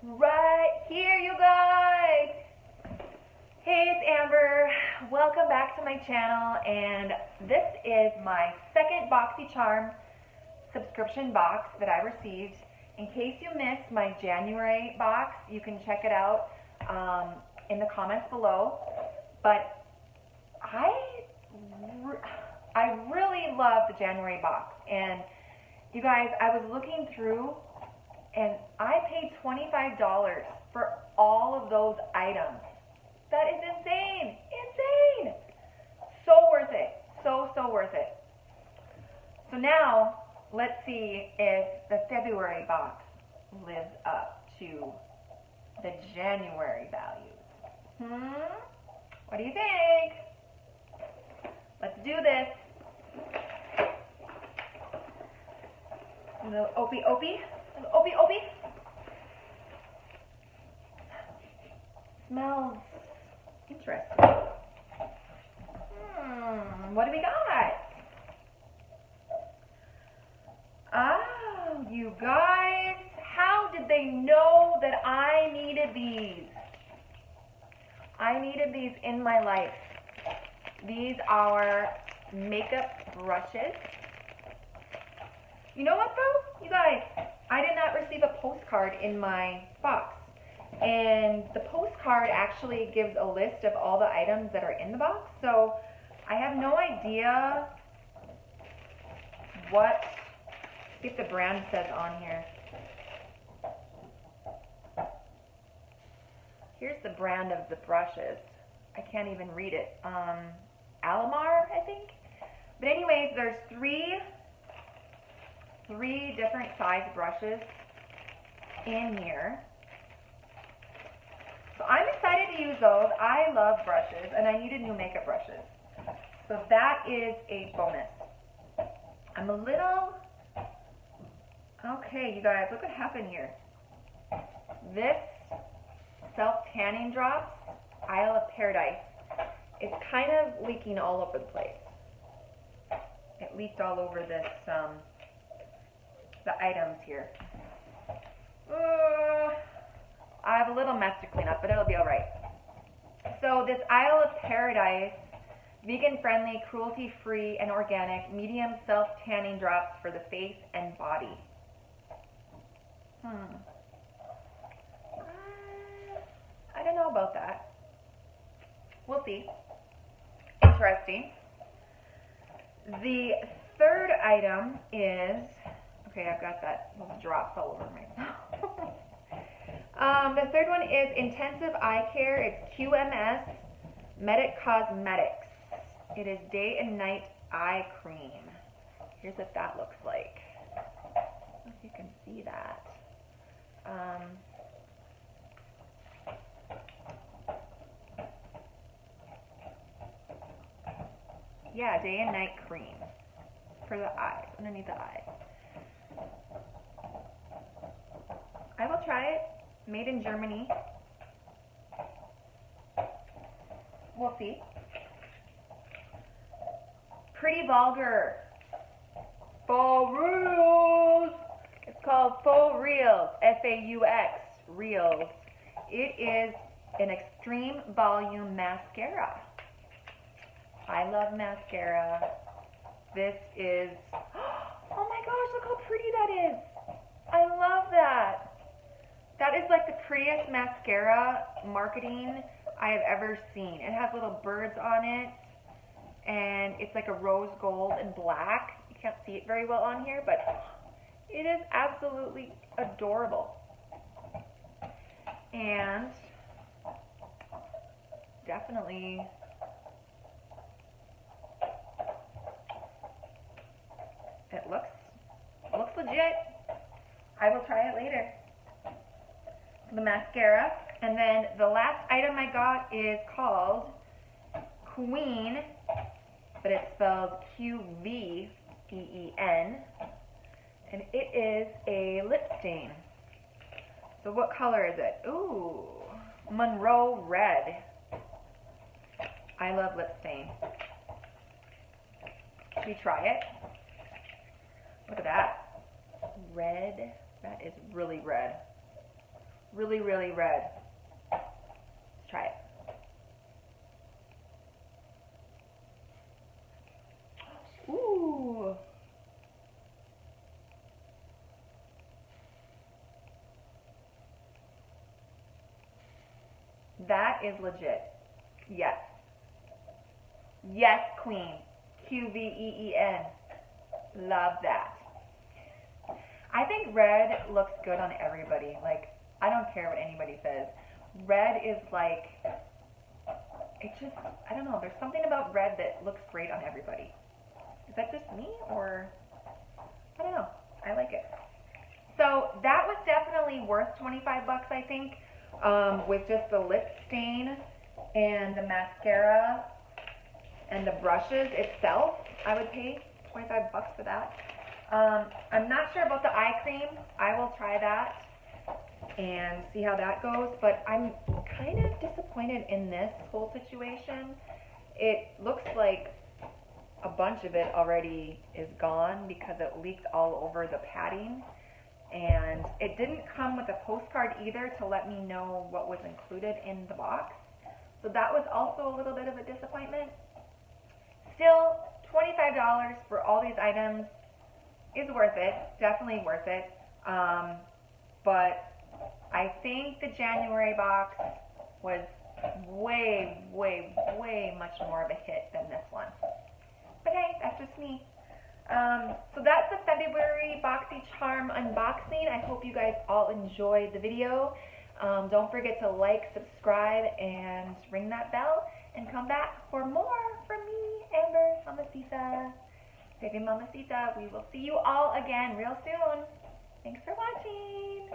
Right here, you guys. Hey, it's Amber. Welcome back to my channel, and this is my second Boxycharm subscription box that I received. In case you missed my January box, you can check it out in the comments below. But I really love the January box, and you guys, I was looking through and I paid $25 for all of those items. That is insane, insane. So worth it, so worth it. So now, let's see if the February box lives up to the January values. What do you think? Let's do this. A little opie. Opie. Smells interesting. What do we got? Oh, you guys, how did they know that I needed these? I needed these in my life. These are makeup brushes. You know what though, you guys? I did not receive a postcard in my box. And the postcard actually gives a list of all the items that are in the box. So I have no idea what, see if the brand says on here. Here's the brand of the brushes. I can't even read it. Alamar, I think. But anyways, there's three different size brushes in here. So I'm excited to use those. I love brushes, and I needed new makeup brushes. So that is a bonus. I'm a little... Okay, you guys, look what happened here. This self-tanning drops, Isle of Paradise, it's kind of leaking all over the place. It leaked all over this, the items here. I have a little mess to clean up, but it'll be alright. So this Isle of Paradise, vegan-friendly, cruelty-free, and organic, medium self-tanning drops for the face and body. I don't know about that. We'll see. Interesting. The third item is, okay, I've got those drops all over myself. The third one is Intensive Eye Care. It's QMS Medic Cosmetics. It is Day and Night Eye Cream. Here's what that looks like. I don't know if you can see that. Yeah, Day and Night Cream for the eyes, underneath the eyes. I will try it. Made in Germany. We'll see. Pretty Vulgar. Faux Reals. It's called Faux Reals. F-A-U-X. Reals. It is an extreme volume mascara. I love mascara. This is... Oh my gosh, look how pretty that is. I love that. That is like the prettiest mascara marketing I have ever seen. It has little birds on it, and it's like a rose gold and black. You can't see it very well on here, but it is absolutely adorable. And definitely it looks legit. I will try it later. The mascara, and then the last item I got is called Queen, but it's spelled Q-V-E-E-N, and it is a lip stain. So what color is it? Ooh, Monroe Red. I love lip stain. Should we try it? Look at that. Red. That is really red. really, really red. Let's try it. Ooh. That is legit. Yes. Yes, queen. QVEEN. Love that. I think red looks good on everybody. Like, I don't care what anybody says. Red is like, it just, I don't know, there's something about red that looks great on everybody. Is that just me, or, I don't know, I like it. So that was definitely worth 25 bucks, I think, with just the lip stain and the mascara and the brushes itself. I would pay 25 bucks for that. I'm not sure about the eye cream. I will try that and see how that goes, but I'm kind of disappointed in this whole situation. It looks like a bunch of it already is gone because it leaked all over the padding, and it didn't come with a postcard either to let me know what was included in the box, so that was also a little bit of a disappointment. Still, $25 for all these items is worth it, definitely worth it, but I think the January box was way, way, way much more of a hit than this one. But hey, that's just me. So that's the February Boxycharm unboxing. I hope you guys all enjoyed the video. Don't forget to like, subscribe, and ring that bell, and come back for more from me, Amber, Mamacita. Baby Mamacita, we will see you all again real soon. Thanks for watching.